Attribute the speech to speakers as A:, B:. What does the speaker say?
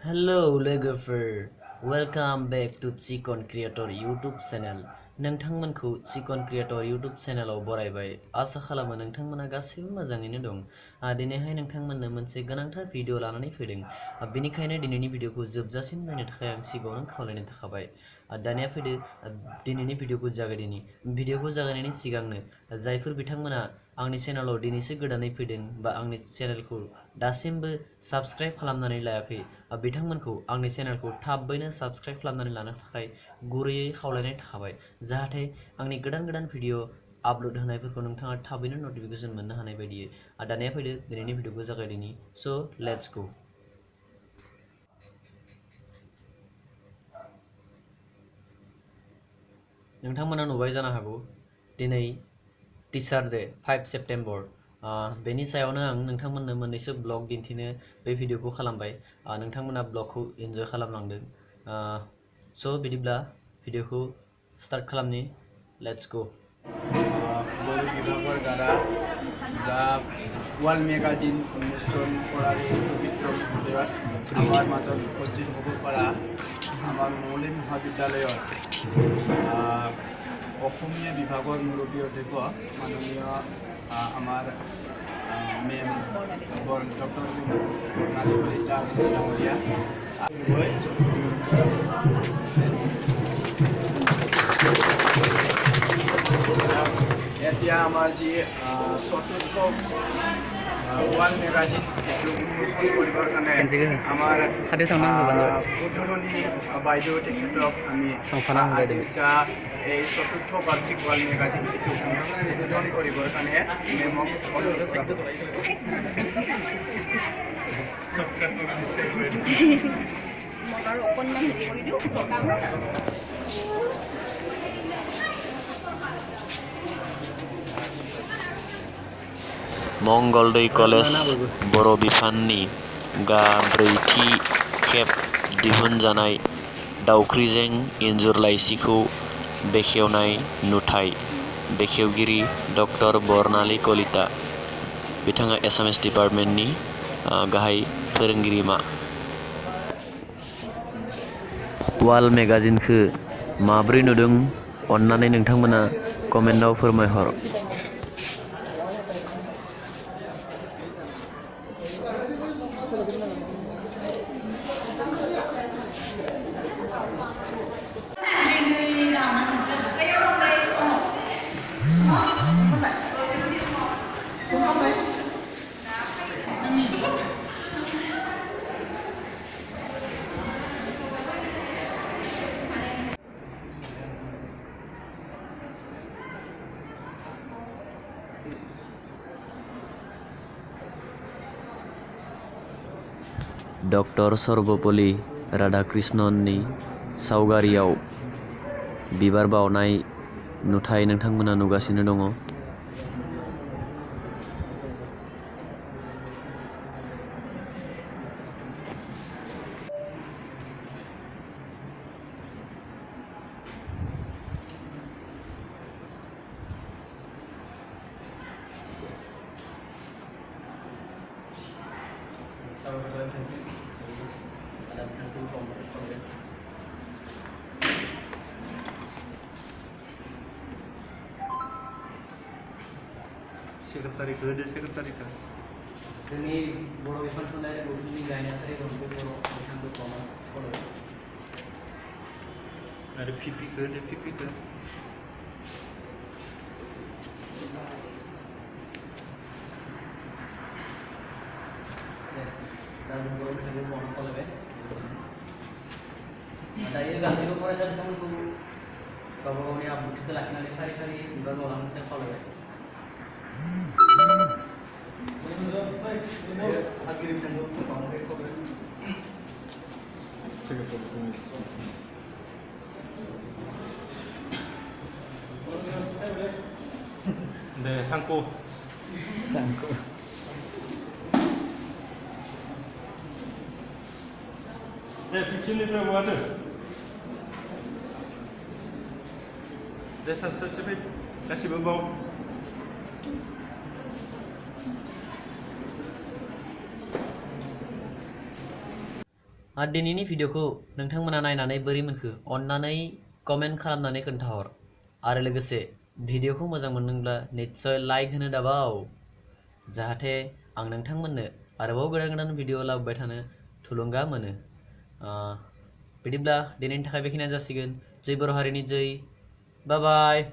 A: Hello लोगोफोर welcome back to chicken creator YouTube channel नोंथांमोनखौ chicken creator YouTube चैनलाव बरायबाय आसा खालामो नोंथांमोना गासैबो मोजाङैनो दं दिनैहाय नोंथांमोननो मोनसे गोनांथार भिडिअ लानानै फैदों बेनिखायनो दिनैनि भिडिअखौ जोबजासिम नायनो थाखाय आं सिगाङावनो खावलायनाय थाखाबाय दानिया फैदो दिनैनि भिडिअखौ जागायदिनि भिडिअखौ जागायनायनि सिगांनो जायफोर बिथांमोना आंनि चेनेलाव दिनैसो गोदानै फैदों बा आंनि चेनेलखौ दासिमबो साबस्क्राइब खालामनानै लायाखै बिथांमोनखौ आंनि चेनेलखौ थाबैनो साबस्क्राइब खालामनानै लानो थाखाय गुरैयै खावलायनाय थाखाबाय जाहाथे आंनि गोदान भिडिअ आपलोड होनायफोरखौ नोंथाङा थाबैनो नटिफिकेशन मोननो हानाय बायदियै दानिया फैदो दिनैनि भिडिअखौ जागायदिनि सो लेट्स गो नोंथांमोना नुबाय जानो हागौ दिनै टीचार डे 5 सेप्टेम्बर बेनि सायावनो आं नोंथांमोननो मोननैसो ब्लग दिन्थिनो बे भिडिअखौ खालामबाय नोंथांमोना ब्लगखौ एन्जय खालामलांदों सो बिदिब्ला भिडिअखौ स्टार्ट खालामनि लेट्स गो
B: বড়ো বিভাগৰ দ্বাৰা যা ৱাল মেগাজিন উন্মোচন কৰাৰ এই পবিত্ৰ মুহূৰ্তত আমাৰ মাজত উপস্থিত হ'ব পৰা আমাৰ মৌলিক মহাবিদ্যালয়ৰ অসমীয়া বিভাগৰ মুৰব্বী অধ্যক্ষ মাননীয় আমাৰ মেম ডক্টৰ বৰ্ণালী কলিতা ডাঙৰীয়া এতিয়া আমাৰ যি চতুৰ্থ ৱাল মেগাজিন উন্মোচন কৰিবৰ কাৰণে আমাৰ উদ্বোধনী বাইদেউ তেখেতক আমি এই চতুৰ্থ বাৰ্ষিক ৱাল মেগাজিন উদ্বোধন কৰিবৰ কাৰণে মেমক অনুৰোধ
A: मंगलदै कलेज बर' बिफाननि ब्रैथि खेब दिहुनजानाय दावख्रिजें इन्जुर लाइसिखौ बेखेवनाय नुथाय बेखेवगिरि डक्टर बर्णाली कलिता बिथाङा एसामिस डिपार्टमेन्टनि गाहाय फोरोंगिरिमा वाल मेगाजिनखौ माब्रै नुदों अन्नानै नोंथांमोना कमेन्टआव फोरमायहर डक्टर सर्वपल्ली राधाकृष्णननि सावगारियाव बिबार बावनाय नुथाय नोंथांमोना नुगासिनो दङ
B: सेक्रेटारिखौ होदो सेक्रेटारिखौ
A: जोंनि बर' बिफान थुनलाइ गौथुमनि गायनाय बर' बिफानखौ फल'
B: आरो पिपिखौ होदो पिपिखौ
A: दायो गासैबो फरायसालिफोरखौ गावबा गावनि आब्रुथिखौ लाखिनानै फारि फारि बिबार बावलांनो थाखाय खावलायबाय
B: दे थांखु दे पिक्चरनिफ्राय बहादो दे सासे फै गासिबो बाव
A: दिनैनि भिडिअखौ नोंथांमोना नायनानै बोरै मोनखो अन्नानै कमेन्ट खालामनानै खोन्थाहर आरो लोगोसे भिडिअखौ मोजां मोनदोंब्ला निस्सय लाइक होनो दाबाव जाहाथे आं नोंथांमोननो आरोबाव गोदान गोदान भिडिअ लाबोबाय थानो थुलुंगा मोनो। बिदिब्ला दिनैनि थाखाय बेखिनियानो जासिगोन। जय बर' हारिनि जय। बाय बाय।